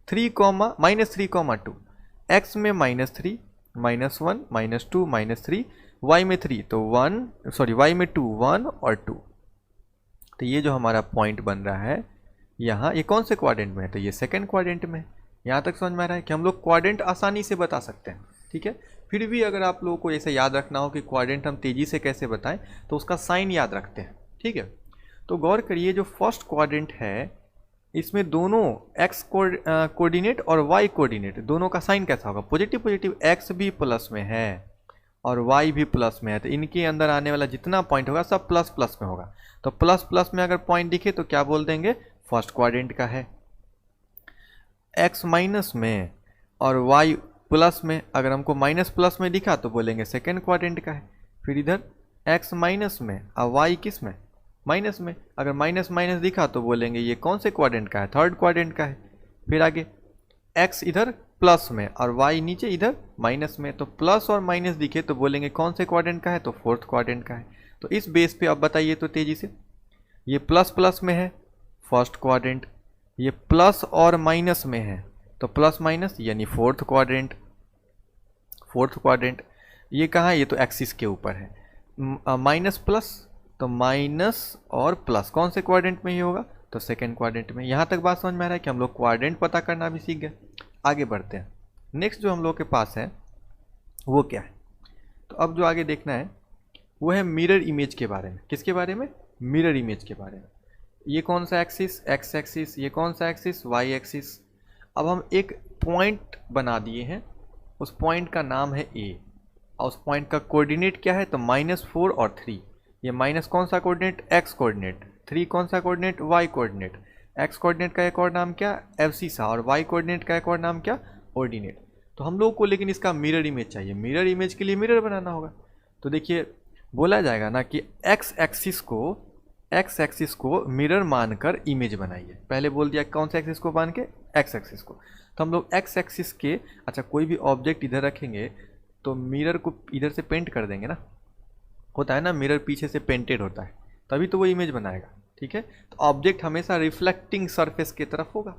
3,-3,2, x में -3 -1 -2 -3, y में 3 तो 1 सॉरी y में 2 1 और 2। तो ये जो हमारा पॉइंट बन रहा है यहाँ, ये कौन से क्वाड्रेंट में है, तो ये सेकंड क्वाड्रेंट में है। यहाँ तक समझ में आ रहा है कि हम लोग क्वाड्रेंट आसानी से बता सकते हैं, ठीक है। फिर भी अगर आप लोगों को ऐसे याद रखना हो कि क्वाड्रेंट हम तेज़ी से कैसे बताएं, तो उसका साइन याद रखते हैं, ठीक है। तो गौर करिए, जो फर्स्ट क्वाड्रेंट है इसमें दोनों x कोऑर्डिनेट और y कोऑर्डिनेट दोनों का साइन कैसा होगा, पॉजिटिव पॉजिटिव। x भी प्लस में है और y भी प्लस में है, तो इनके अंदर आने वाला जितना पॉइंट होगा सब प्लस प्लस में होगा। तो प्लस प्लस में अगर पॉइंट दिखे तो क्या बोल देंगे, फर्स्ट क्वाड्रेंट का है। x माइनस में और y प्लस में अगर हमको माइनस प्लस में दिखा तो बोलेंगे सेकेंड क्वाड्रेंट का है। फिर इधर x माइनस में और y किस में, माइनस में, अगर माइनस माइनस दिखा तो बोलेंगे ये कौन से क्वाड्रेंट का है, थर्ड क्वाड्रेंट का है। फिर आगे x इधर प्लस में और y नीचे इधर माइनस में, तो प्लस और माइनस दिखे तो बोलेंगे कौन से क्वाड्रेंट का है, तो फोर्थ क्वाड्रेंट का है। तो इस बेस पे अब बताइए तो तेजी से, ये प्लस प्लस में है फर्स्ट क्वाड्रेंट, ये प्लस और माइनस में है तो प्लस माइनस यानी फोर्थ क्वाड्रेंट। फोर्थ क्वाड्रेंट ये कहाँ है, ये तो एक्सिस के ऊपर है। माइनस प्लस तो माइनस और प्लस कौन से क्वाड्रेंट में ही होगा, तो सेकेंड क्वाड्रेंट में। यहाँ तक बात समझ में आ रहा है कि हम लोग क्वाड्रेंट पता करना भी सीख गए। आगे बढ़ते हैं। नेक्स्ट जो हम लोग के पास है वो क्या है, तो अब जो आगे देखना है वो है मिरर इमेज के बारे में। किसके बारे में, मिरर इमेज के बारे में। ये कौन सा एक्सिस, एक्स एक्सिस, ये कौन सा एक्सिस, वाई एक्सिस। अब हम एक पॉइंट बना दिए हैं, उस पॉइंट का नाम है ए, और उस पॉइंट का कोऑर्डिनेट क्या है, तो -4 और 3। ये माइनस कौन सा कोऑर्डिनेट, एक्स कोऑर्डिनेट, 3 कौन सा coordinate, Y coordinate. X coordinate का एक और नाम क्या, एब्सिसा, और वाई कोऑर्डिनेट का एक और नाम क्या, ऑर्डिनेट। तो हम लोग को लेकिन इसका मिरर इमेज चाहिए। मिरर इमेज के लिए मिरर बनाना होगा। तो देखिए बोला जाएगा ना कि एक्स एक्सिस को मिरर मानकर इमेज बनाइए। पहले बोल दिया कौन सा एक्सिस को मान के, एक्स एक्सिस को। तो हम लोग एक्स एक्सिस के, अच्छा कोई भी ऑब्जेक्ट इधर रखेंगे तो मिरर को इधर से पेंट कर देंगे ना, होता है ना, मिरर पीछे से पेंटेड होता है, तभी तो वो इमेज बनाएगा। ठीक है, तो ऑब्जेक्ट हमेशा रिफ्लेक्टिंग सरफेस की तरफ होगा।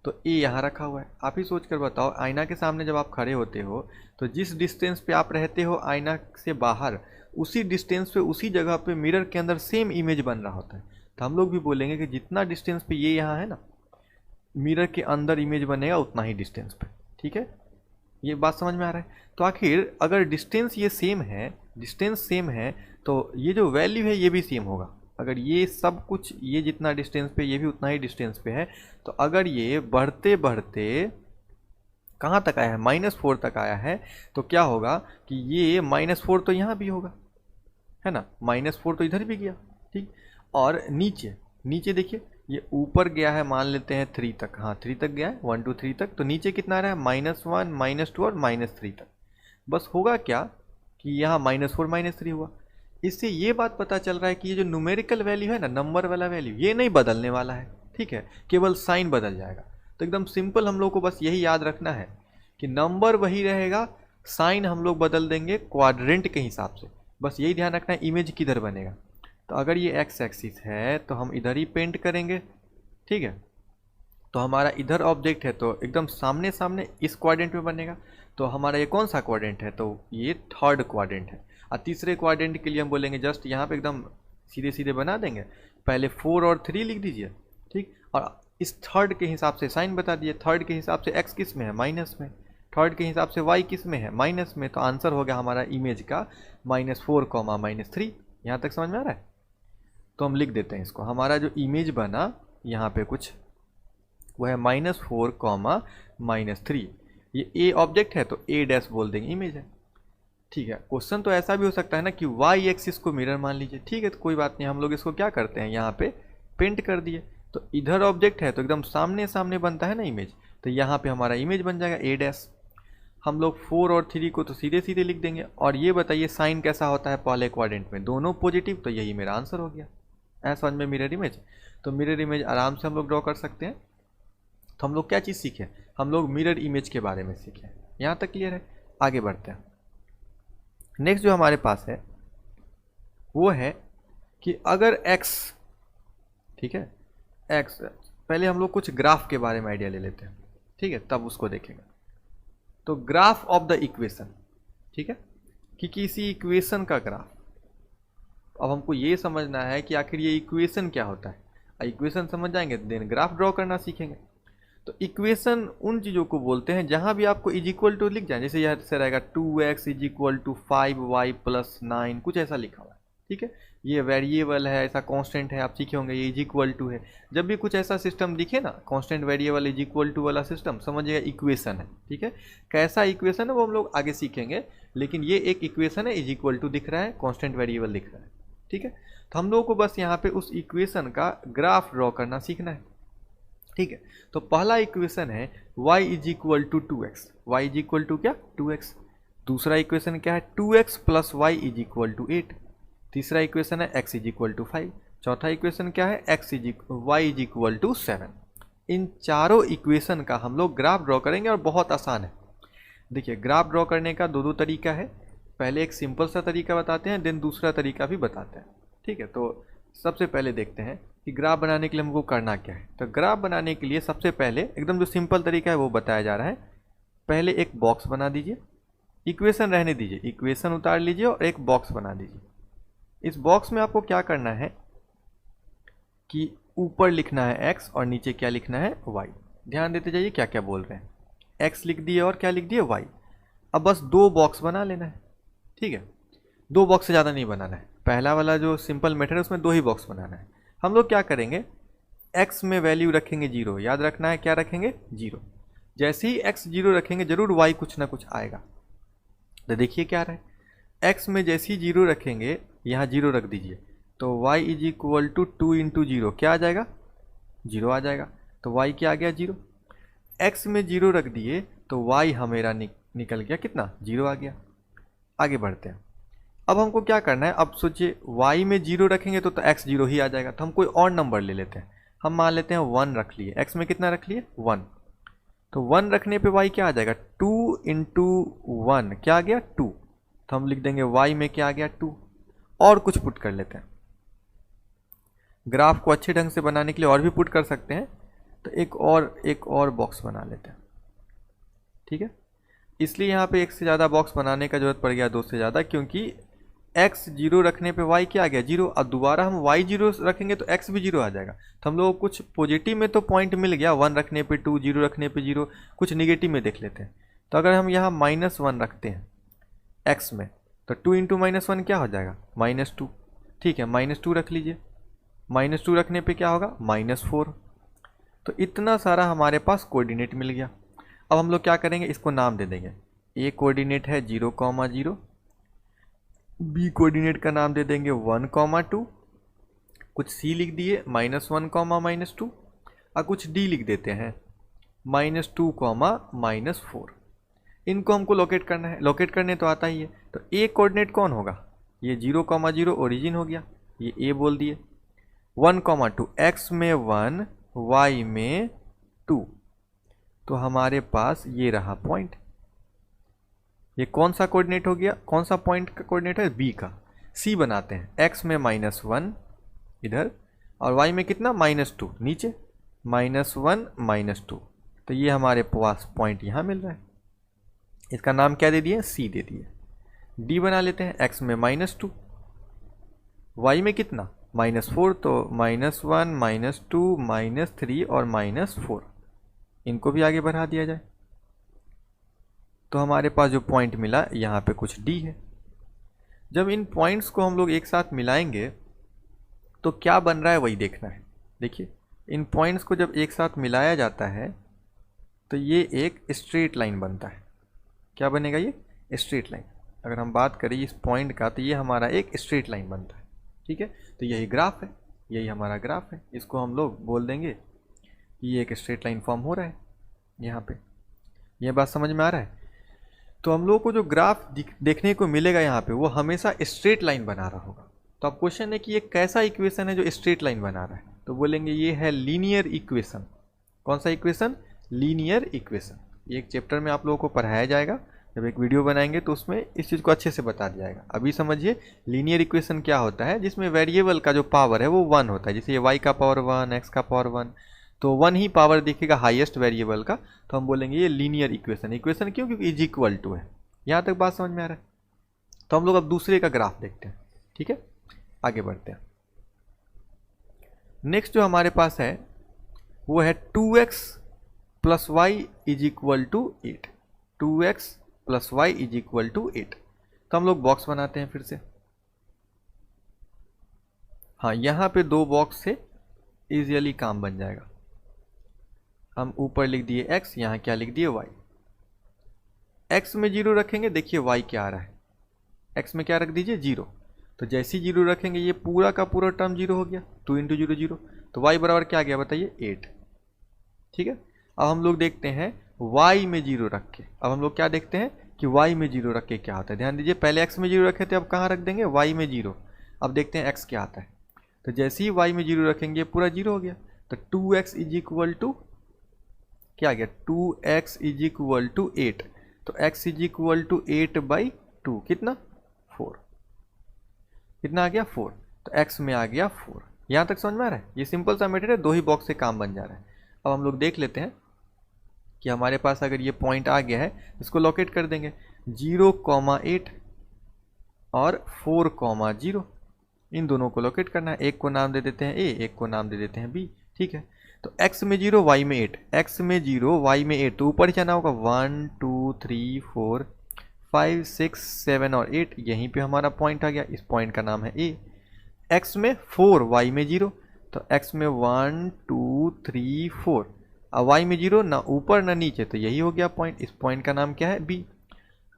तो ए यहाँ रखा हुआ है। आप ही सोच कर बताओ, आईना के सामने जब आप खड़े होते हो तो जिस डिस्टेंस पे आप रहते हो आईना से बाहर, उसी डिस्टेंस पे उसी जगह पे मिरर के अंदर सेम इमेज बन रहा होता है। तो हम लोग भी बोलेंगे कि जितना डिस्टेंस पे ये यहाँ है ना, मिरर के अंदर इमेज बनेगा उतना ही डिस्टेंस पे। ठीक है, ये बात समझ में आ रहा है। तो आखिर अगर डिस्टेंस ये सेम है, डिस्टेंस सेम है, तो ये जो वैल्यू है ये भी सेम होगा। अगर ये सब कुछ, ये जितना डिस्टेंस पे ये भी उतना ही डिस्टेंस पे है, तो अगर ये बढ़ते बढ़ते कहाँ तक आया है, -4 तक आया है, तो क्या होगा कि ये -4 तो यहाँ भी होगा, है ना, -4 तो इधर भी गया। ठीक, और नीचे देखिए ये ऊपर गया है, मान लेते हैं 3 तक, हाँ 3 तक गया है, 1 2 3 तक। तो नीचे कितना रहा है, -1 -2 और -3 तक। बस होगा क्या कि यहाँ -4 -3 हुआ। इससे ये बात पता चल रहा है कि ये जो न्यूमेरिकल वैल्यू है ना, नंबर वाला वैल्यू, ये नहीं बदलने वाला है। ठीक है, केवल साइन बदल जाएगा। तो एकदम सिंपल हम लोग को बस यही याद रखना है कि नंबर वही रहेगा, साइन हम लोग बदल देंगे क्वाड्रेंट के हिसाब से। बस यही ध्यान रखना है इमेज किधर बनेगा। तो अगर ये एक्स एक्सिस है तो हम इधर ही पेंट करेंगे। ठीक है, तो हमारा इधर ऑब्जेक्ट है तो एकदम सामने सामने इस क्वाड्रेंट में बनेगा। तो हमारा ये कौन सा क्वाड्रेंट है, तो ये थर्ड क्वाड्रेंट है। और तीसरे क्वाड्रेंट के लिए हम बोलेंगे जस्ट यहाँ पे एकदम सीधे सीधे बना देंगे, पहले 4 और 3 लिख दीजिए। ठीक, और इस थर्ड के हिसाब से साइन बता दिए। थर्ड के हिसाब से एक्स किस में है, माइनस में। थर्ड के हिसाब से वाई किस में है, माइनस में। तो आंसर हो गया हमारा इमेज का -4, -3। यहाँ तक समझ में आ रहा है। तो हम लिख देते हैं इसको, हमारा जो इमेज बना यहाँ पे कुछ वो है -4, -3। ये ए ऑब्जेक्ट है तो A' बोल देंगे इमेज है। ठीक है, क्वेश्चन तो ऐसा भी हो सकता है ना कि वाई एक्सिस को मिरर मान लीजिए। ठीक है, तो कोई बात नहीं, हम लोग इसको क्या करते हैं, यहाँ पे पेंट कर दिए। तो इधर ऑब्जेक्ट है तो एकदम सामने सामने बनता है ना इमेज, तो यहाँ पे हमारा इमेज बन जाएगा A'। हम लोग 4 और 3 को तो सीधे सीधे लिख देंगे। और ये बताइए साइन कैसा होता है पहले क्वाड्रेंट में, दोनों पॉजिटिव, तो यही मेरा आंसर हो गया। ऐसा समझ में मिरर इमेज। तो मिरर इमेज आराम से हम लोग ड्रॉ कर सकते हैं। तो हम लोग क्या चीज़ सीखे, हम लोग मिरर इमेज के बारे में सीखे। यहाँ तक क्लियर है। आगे बढ़ते हैं। नेक्स्ट जो हमारे पास है वो है कि अगर x, ठीक है, x, पहले हम लोग कुछ ग्राफ के बारे में आइडिया ले लेते हैं। ठीक है, तब उसको देखेंगे। तो ग्राफ ऑफ द इक्वेशन, ठीक है, कि किसी इक्वेशन का ग्राफ। अब हमको ये समझना है कि आखिर ये इक्वेशन क्या होता है। इक्वेशन समझ जाएंगे देन ग्राफ ड्रॉ करना सीखेंगे। तो इक्वेशन उन चीज़ों को बोलते हैं जहाँ भी आपको इक्वल टू लिख जाए, जैसे यहाँ से रहेगा 2x = 5y + 9, कुछ ऐसा लिखा हुआ है। ठीक है, ये वेरिएबल है, ऐसा कांस्टेंट है, आप सीखे होंगे, ये इज इक्वल टू है। जब भी कुछ ऐसा सिस्टम दिखे ना, constant variable is equal to वाला सिस्टम, समझिएगा इक्वेशन है। ठीक है, कैसा इक्वेशन है वो हम लोग आगे सीखेंगे, लेकिन ये एक इक्वेशन है, इज इक्वल टू दिख रहा है, कांस्टेंट वेरिएबल दिख रहा है। ठीक है, तो हम लोगों को बस यहाँ पे उस इक्वेशन का ग्राफ ड्रॉ करना सीखना है। ठीक है, तो पहला इक्वेशन है y is equal to 2x, y is equal to क्या 2x। दूसरा इक्वेशन क्या है 2x plus Y is equal to 8। तीसरा इक्वेशन है x इज इक्वल टू 5। चौथा इक्वेशन क्या है वाई इज इक्वल टू 7। इन चारों इक्वेशन का हम लोग ग्राफ ड्रॉ करेंगे और बहुत आसान है। देखिए, ग्राफ ड्रॉ करने का दो तरीका है। पहले एक सिंपल सा तरीका बताते हैं, देन दूसरा तरीका भी बताते हैं। ठीक है, तो सबसे पहले देखते हैं कि ग्राफ बनाने के लिए हमको करना क्या है। तो ग्राफ बनाने के लिए सबसे पहले एकदम जो सिंपल तरीका है वो बताया जा रहा है। पहले एक बॉक्स बना दीजिए, इक्वेशन रहने दीजिए, इक्वेशन उतार लीजिए और एक बॉक्स बना दीजिए। इस बॉक्स में आपको क्या करना है कि ऊपर लिखना है x और नीचे क्या लिखना है y। ध्यान देते जाइए क्या क्या बोल रहे हैं। x लिख दिए और क्या लिख दिए y। अब बस दो बॉक्स बना लेना है। ठीक है, दो बॉक्स से ज़्यादा नहीं बनाना है। पहला वाला जो सिंपल मेथड है उसमें दो ही बॉक्स बनाना है। हम लोग क्या करेंगे, x में वैल्यू रखेंगे 0, याद रखना है क्या रखेंगे 0। जैसे ही x 0 रखेंगे जरूर y कुछ ना कुछ आएगा। तो देखिए क्या रहा है, x में जैसे ही 0 रखेंगे, यहाँ 0 रख दीजिए, तो y is equal to 2 into 0 क्या आ जाएगा 0 आ जाएगा। तो y क्या आ गया 0। x में 0 रख दिए तो y हमेरा निकल गया कितना 0 आ गया। आगे बढ़ते हैं। अब हमको क्या करना है, अब सोचिए y में 0 रखेंगे तो x 0 ही आ जाएगा। तो हम कोई और नंबर ले लेते हैं, हम मान लेते हैं 1 रख लिए। x में कितना रख लिए 1, तो 1 रखने पे y क्या आ जाएगा 2 इंटू 1 क्या आ गया 2। तो हम लिख देंगे y में क्या आ गया 2। और कुछ पुट कर लेते हैं, ग्राफ को अच्छे ढंग से बनाने के लिए और भी पुट कर सकते हैं। तो एक और बॉक्स बना लेते हैं। ठीक है, इसलिए यहाँ पे एक से ज़्यादा बॉक्स बनाने का जरूरत पड़ गया, दो से ज़्यादा, क्योंकि x 0 रखने पे y क्या आ गया 0। अब दोबारा हम y 0 रखेंगे तो x भी 0 आ जाएगा। तो हम लोग को कुछ पॉजिटिव में तो पॉइंट मिल गया, 1 रखने पे 2, 0 रखने पे 0। कुछ निगेटिव में देख लेते हैं। तो अगर हम यहाँ -1 रखते हैं x में, तो 2 इंटू -1 क्या हो जाएगा -2। ठीक है, -2 रख लीजिए, -2 रखने पे क्या होगा -4। तो इतना सारा हमारे पास कोऑर्डिनेट मिल गया। अब हम लोग क्या करेंगे, इसको नाम दे देंगे। ए कोऑर्डिनेट है 0,0, बी कोऑर्डिनेट का नाम दे देंगे 1,2, कुछ सी लिख दिए -1, -2, और कुछ डी लिख देते हैं -2, -4। इनको हमको लोकेट करना है। लोकेट करने तो आता ही है। तो ए कोऑर्डिनेट कौन होगा, ये 0,0 ओरिजिन हो गया, ये ए बोल दिए। 1,2 x में 1, y में 2, तो हमारे पास ये रहा पॉइंट। ये कौन सा कोऑर्डिनेट हो गया, कौन सा पॉइंट का कोऑर्डिनेट है बी का। सी बनाते हैं, x में -1 इधर और y में कितना -2 नीचे, -1 -2। तो ये हमारे पास पॉइंट यहाँ मिल रहा है। इसका नाम क्या दे दिए सी दे दिए। डी बना लेते हैं, x में -2, y में कितना -4, तो -1 -2 -3 और -4। इनको भी आगे बढ़ा दिया जाए तो हमारे पास जो पॉइंट मिला यहाँ पे कुछ डी है। जब इन पॉइंट्स को हम लोग एक साथ मिलाएंगे तो क्या बन रहा है वही देखना है। देखिए, इन पॉइंट्स को जब एक साथ मिलाया जाता है तो ये एक स्ट्रेट लाइन बनता है। क्या बनेगा, ये स्ट्रेट लाइन। अगर हम बात करें इस पॉइंट का तो ये हमारा एक स्ट्रेट लाइन बनता है। ठीक है, तो यही ग्राफ है, यही हमारा ग्राफ है। इसको हम लोग बोल देंगे कि ये एक स्ट्रेट लाइन फॉर्म हो रहा है यहाँ पे। ये बात समझ में आ रहा है। तो हम लोगों को जो ग्राफ देखने को मिलेगा यहाँ पे वो हमेशा स्ट्रेट लाइन बना रहा होगा। तो अब क्वेश्चन है कि ये कैसा इक्वेशन है जो स्ट्रेट लाइन बना रहा है, तो बोलेंगे ये है लीनियर इक्वेशन। कौन सा इक्वेशन, लीनियर इक्वेशन। ये एक चैप्टर में आप लोगों को पढ़ाया जाएगा, जब एक वीडियो बनाएंगे तो उसमें इस चीज़ को अच्छे से बता दिया जाएगा। अभी समझिए लीनियर इक्वेशन क्या होता है, जिसमें वेरिएबल का जो पावर है वो 1 होता है। जैसे ये y का पावर 1, x का पावर 1, तो 1 ही पावर दिखेगा हाईएस्ट वेरिएबल का, तो हम बोलेंगे ये लीनियर इक्वेशन। इक्वेशन क्यों, क्योंकि इज इक्वल टू है। यहाँ तक बात समझ में आ रहा है। तो हम लोग अब दूसरे का ग्राफ देखते हैं। ठीक है, आगे बढ़ते हैं। नेक्स्ट जो हमारे पास है वो है 2x plus Y is equal to 8। 2x plus Y is equal to 8। तो हम लोग बॉक्स बनाते हैं फिर से। हाँ, यहाँ पे 2 बॉक्स से इजीली काम बन जाएगा। हम ऊपर लिख दिए x, यहाँ क्या लिख दिए y। x में 0 रखेंगे, देखिए y क्या आ रहा है, x में क्या रख दीजिए 0। तो जैसे ही 0 रखेंगे ये पूरा का पूरा टर्म 0 हो गया, 2 × 0 0। तो y बराबर क्या आ गया बताइए 8। ठीक है, अब हम लोग देखते हैं y में 0 रख के। अब हम लोग क्या देखते हैं कि y में 0 रख के क्या होता है। ध्यान दीजिए, पहले x में 0 रखे थे, अब कहाँ रख देंगे y में 0। अब देखते हैं x क्या आता है। तो जैसे ही y में 0 रखेंगे पूरा 0 हो गया। तो 2x इज इक्वल टू क्या आ गया, 2x इज इक्वल टू 8। तो x इज इक्वल टू 8/2 कितना 4। कितना आ गया 4। तो x में आ गया 4। यहाँ तक समझ में आ रहा है। ये सिंपल सा मेथड है, 2 ही बॉक्स से काम बन जा रहा है। अब हम लोग देख लेते हैं कि हमारे पास अगर ये पॉइंट आ गया है, इसको लोकेट कर देंगे 0,8 और 4,0। इन दोनों को लोकेट करना है। एक को नाम दे देते हैं a, एक को नाम दे देते हैं b। ठीक है, तो x में 0 y में 8, x में 0 y में 8, तो ऊपर जाना होगा 1 2 3 4 5 6 7 और 8। यहीं पे हमारा पॉइंट आ गया, इस पॉइंट का नाम है a। x में 4 y में 0, तो x में 1 2 3 4, अब y में 0 ना ऊपर ना नीचे, तो यही हो गया पॉइंट। इस पॉइंट का नाम क्या है b।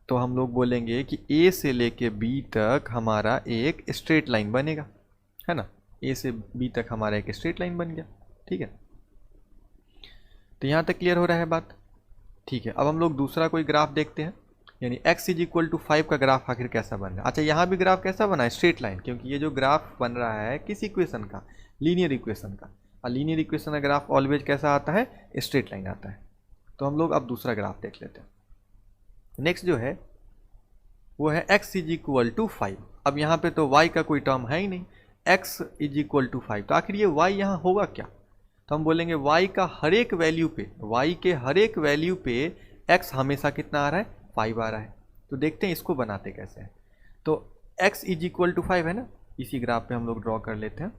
तो हम लोग बोलेंगे कि a से लेके b तक हमारा एक स्ट्रेट लाइन बनेगा, है ना। a से b तक हमारा एक स्ट्रेट लाइन बन गया। ठीक है, तो यहाँ तक क्लियर हो रहा है बात। ठीक है, अब हम लोग दूसरा कोई ग्राफ देखते हैं, यानी x इज इक्वल टू 5 का ग्राफ आखिर कैसा बन रहा है। अच्छा, यहाँ भी ग्राफ कैसा बना है, स्ट्रेट लाइन, क्योंकि ये जो ग्राफ बन रहा है किस इक्वेशन का, लीनियर इक्वेशन का। और लीनियर इक्वेशन का ग्राफ ऑलवेज कैसा आता है, स्ट्रेट लाइन आता है। तो हम लोग अब दूसरा ग्राफ देख लेते हैं। नेक्स्ट जो है वो है x इज इक्वल टू 5। अब यहाँ पे तो y का कोई टर्म है ही नहीं, x इज इक्वल टू 5, तो आखिर ये y यहाँ होगा क्या। तो हम बोलेंगे y का हर एक वैल्यू पे, y के हर एक वैल्यू पे x हमेशा कितना आ रहा है, 5 आ रहा है। तो देखते हैं इसको बनाते कैसे हैं। तो x इज इक्वल टू 5 है ना, इसी ग्राफ पे हम लोग ड्रॉ कर लेते हैं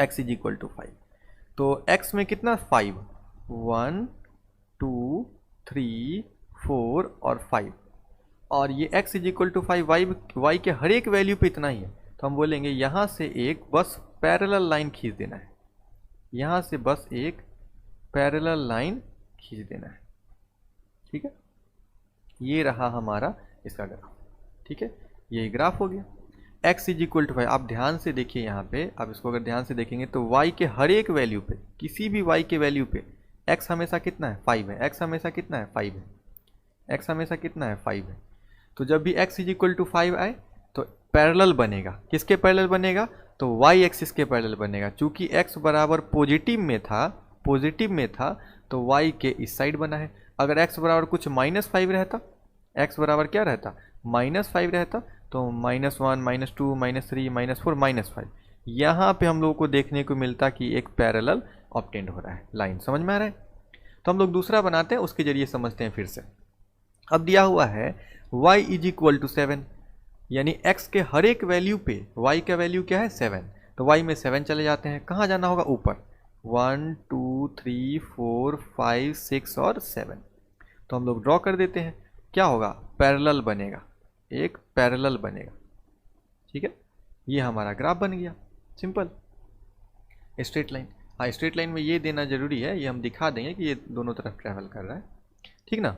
x इज इक्वल टू 5। तो x में कितना 5, 1 2 3 4 और 5, और ये x is equal to 5 y के हर एक वैल्यू पे इतना ही है। तो हम बोलेंगे यहाँ से एक बस पैरेलल लाइन खींच देना है, यहाँ से बस एक पैरेलल लाइन खींच देना है। ठीक है, ये रहा हमारा इसका ग्राफ। ठीक है, ये ग्राफ हो गया x इज इक्वल टू 5। आप ध्यान से देखिए यहाँ पे, आप इसको अगर ध्यान से देखेंगे तो y के हर एक वैल्यू पे, किसी भी y के वैल्यू पे x हमेशा कितना है, 5 है। x हमेशा कितना है, 5 है। x हमेशा कितना है, 5 है। तो जब भी x इज इक्वल टू 5 आए तो पैरेलल बनेगा, किसके पैरेलल बनेगा, तो y एक्सिस के पैरेलल बनेगा। चूंकि x बराबर पॉजिटिव में था तो y के इस साइड बना है। अगर x बराबर कुछ -5 रहता, x बराबर क्या रहता, -5 रहता, तो -1 -2 -3 -4 -5, यहाँ पे हम लोगों को देखने को मिलता कि एक पैरेलल ऑब्टेंड हो रहा है। लाइन समझ में आ रहा है। तो हम लोग दूसरा बनाते हैं, उसके जरिए समझते हैं फिर से। अब दिया हुआ है y इज इक्वल टू 7, यानी x के हर एक वैल्यू पे y का वैल्यू क्या है, 7। तो y में 7 चले जाते हैं, कहाँ जाना होगा, ऊपर 1 2 3 4 5 6 और 7। तो हम लोग ड्रॉ कर देते हैं, क्या होगा, पैरेलल बनेगा, एक पैरेलल बनेगा। ठीक है, ये हमारा ग्राफ बन गया, सिंपल स्ट्रेट लाइन। हाँ, स्ट्रेट लाइन में ये देना जरूरी है, ये हम दिखा देंगे कि ये दोनों तरफ ट्रैवल कर रहा है। ठीक ना।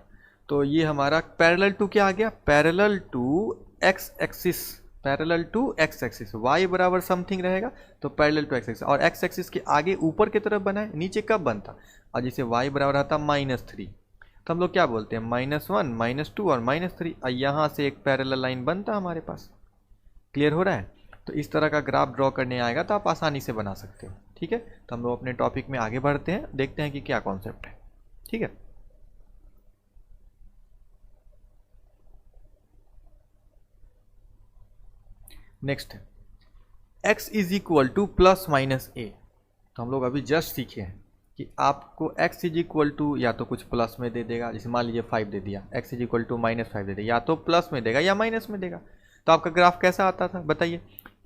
तो ये हमारा पैरेलल टू क्या आ गया, parallel to X axis, parallel to X axis. y बराबर समथिंग रहेगा तो पैरेलल टू एक्स एक्सिस, और एक्स एक्सिस के आगे ऊपर की तरफ बना है, नीचे कब बनता, और जैसे y बराबर रहता -3, तो हम लोग क्या बोलते हैं, -1 -2 और -3, और यहाँ से एक पैरेलल लाइन बनता हमारे पास। क्लियर हो रहा है। तो इस तरह का ग्राफ ड्रॉ करने आएगा तो आप आसानी से बना सकते हो। ठीक है, तो हम लोग अपने टॉपिक में आगे बढ़ते हैं, देखते हैं कि क्या कॉन्सेप्ट है। ठीक है, नेक्स्ट है x is equal to +-a। तो हम लोग अभी जस्ट सीखे हैं कि आपको x इज इक्वल टू या तो कुछ प्लस में दे देगा, जैसे मान लीजिए 5 दे दिया, x इज इक्वल टू -5 दे देगा, या तो प्लस में देगा या माइनस में देगा। तो आपका ग्राफ कैसा आता था बताइए,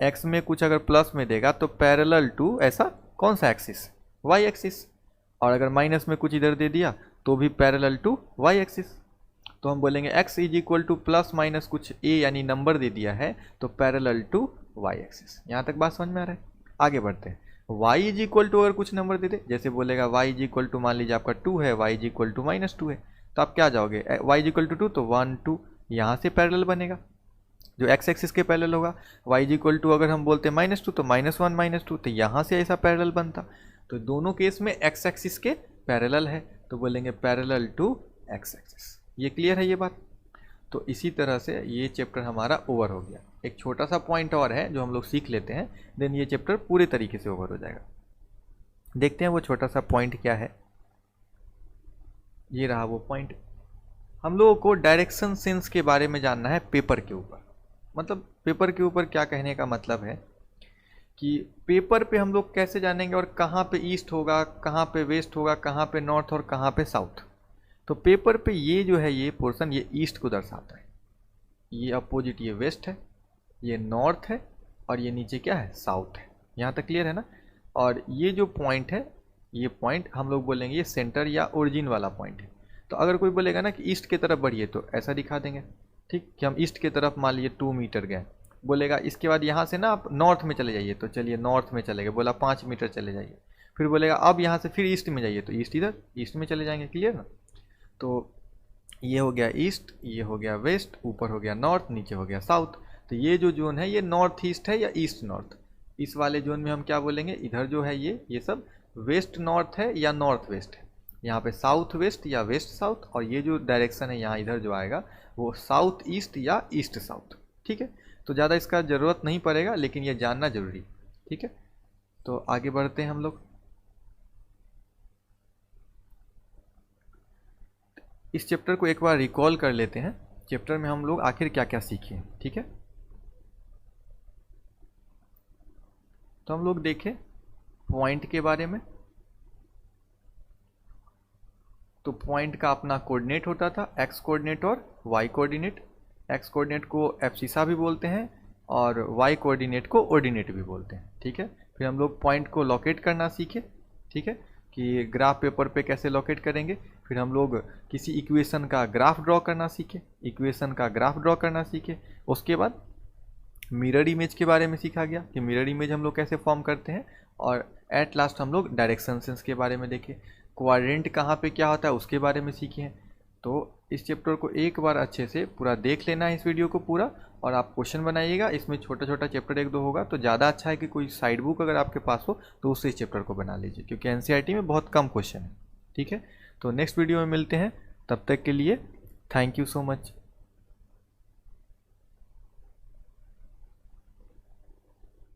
x में कुछ अगर प्लस में देगा तो पैरेलल टू ऐसा कौन सा एक्सिस, y एक्सिस, और अगर माइनस में कुछ इधर दे दिया तो भी पैरेलल टू y एक्सिस। तो हम बोलेंगे x इज इक्वल टू +- कुछ a यानी नंबर दे दिया है तो पैरेलल टू y एक्सिस। यहाँ तक बात समझ में आ रहा है। आगे बढ़ते हैं। y इज इक्वल टू अगर कुछ नंबर दे दे, जैसे बोलेगा y इज इक्वल टू, मान लीजिए आपका 2 है, y इज इक्वल टू -2 है, तो आप क्या जाओगे, y इज इक्वल टू 2 तो 1 2 यहाँ से पैरेलल बनेगा जो x एक्सिस के पैरेलल होगा। y इज इक्वल टू अगर हम बोलते हैं -2 तो -1 -2 तो यहाँ से ऐसा पैरेलल बनता। तो दोनों केस में x एक्सिस के पैरेलल है तो बोलेंगे पैरेलल टू x एक्सिस। ये क्लियर है ये बात। तो इसी तरह से ये चैप्टर हमारा ओवर हो गया। एक छोटा सा पॉइंट और है जो हम लोग सीख लेते हैं, देन ये चैप्टर पूरे तरीके से ओवर हो जाएगा। देखते हैं वो छोटा सा पॉइंट क्या है। ये रहा वो पॉइंट। हम लोगों को डायरेक्शन सेंस के बारे में जानना है पेपर के ऊपर। मतलब पेपर के ऊपर क्या कहने का मतलब है कि पेपर पे हम लोग कैसे जानेंगे और कहाँ पे ईस्ट होगा, कहाँ पे वेस्ट होगा, कहाँ पे नॉर्थ और कहाँ पे साउथ। तो पेपर पे ये जो है ये पोर्शन ये ईस्ट को दर्शाता है, ये अपोजिट ये वेस्ट है, ये नॉर्थ है और ये नीचे क्या है साउथ है। यहाँ तक क्लियर है ना। और ये जो पॉइंट है ये पॉइंट हम लोग बोलेंगे ये सेंटर या ओरिजिन वाला पॉइंट है। तो अगर कोई बोलेगा ना कि ईस्ट की तरफ बढ़िए तो ऐसा दिखा देंगे, ठीक, कि हम ईस्ट की तरफ मान लीजिए 2 मीटर गए। बोलेगा इसके बाद यहाँ से ना आप नॉर्थ में चले जाइए, तो चलिए नॉर्थ में चले गए, बोला 5 मीटर चले जाइए। फिर बोलेगा अब यहाँ से फिर ईस्ट में जाइए, तो ईस्ट इधर ईस्ट में चले जाएंगे। क्लियर ना। तो ये हो गया ईस्ट, ये हो गया वेस्ट, ऊपर हो गया नॉर्थ, नीचे हो गया साउथ। तो ये जो जोन है ये नॉर्थ ईस्ट है या ईस्ट नॉर्थ। इस वाले जोन में हम क्या बोलेंगे, इधर जो है ये सब वेस्ट नॉर्थ है या नॉर्थ वेस्ट है। यहाँ पे साउथ वेस्ट या वेस्ट साउथ, और ये जो डायरेक्शन है यहाँ इधर जो आएगा वो साउथ ईस्ट या ईस्ट साउथ। ठीक है। तो ज़्यादा इसका ज़रूरत नहीं पड़ेगा लेकिन ये जानना जरूरी। ठीक है। तो आगे बढ़ते हैं हम लोग। इस चैप्टर को एक बार रिकॉल कर लेते हैं। चैप्टर में हम लोग आखिर क्या क्या सीखे। ठीक है। तो हम लोग देखें पॉइंट के बारे में। तो पॉइंट का अपना कोऑर्डिनेट होता था, एक्स कोऑर्डिनेट और वाई कोऑर्डिनेट। एक्स कोऑर्डिनेट को एब्सिसा भी बोलते हैं और वाई कोऑर्डिनेट को ऑर्डिनेट भी बोलते हैं। ठीक है। फिर हम लोग पॉइंट को लोकेट करना सीखे। ठीक है, कि ग्राफ पेपर पे कैसे लोकेट करेंगे। फिर हम लोग किसी इक्वेशन का ग्राफ ड्रॉ करना सीखे, इक्वेशन का ग्राफ ड्रॉ करना सीखे। उसके बाद मिरर इमेज के बारे में सीखा गया कि मिरर इमेज हम लोग कैसे फॉर्म करते हैं। और एट लास्ट हम लोग डायरेक्शन सेंस के बारे में देखे, क्वाड्रेंट कहाँ पे क्या होता है उसके बारे में सीखे हैं। तो इस चैप्टर को एक बार अच्छे से पूरा देख लेना है इस वीडियो को पूरा, और आप क्वेश्चन बनाइएगा। इसमें छोटा छोटा चैप्टर 1-2 होगा तो ज़्यादा अच्छा है कि कोई साइड बुक अगर आपके पास हो तो उससे इस चैप्टर को बना लीजिए, क्योंकि एनसीईआरटी में बहुत कम क्वेश्चन है। ठीक है। तो नेक्स्ट वीडियो में मिलते हैं, तब तक के लिए थैंक यू सो मच।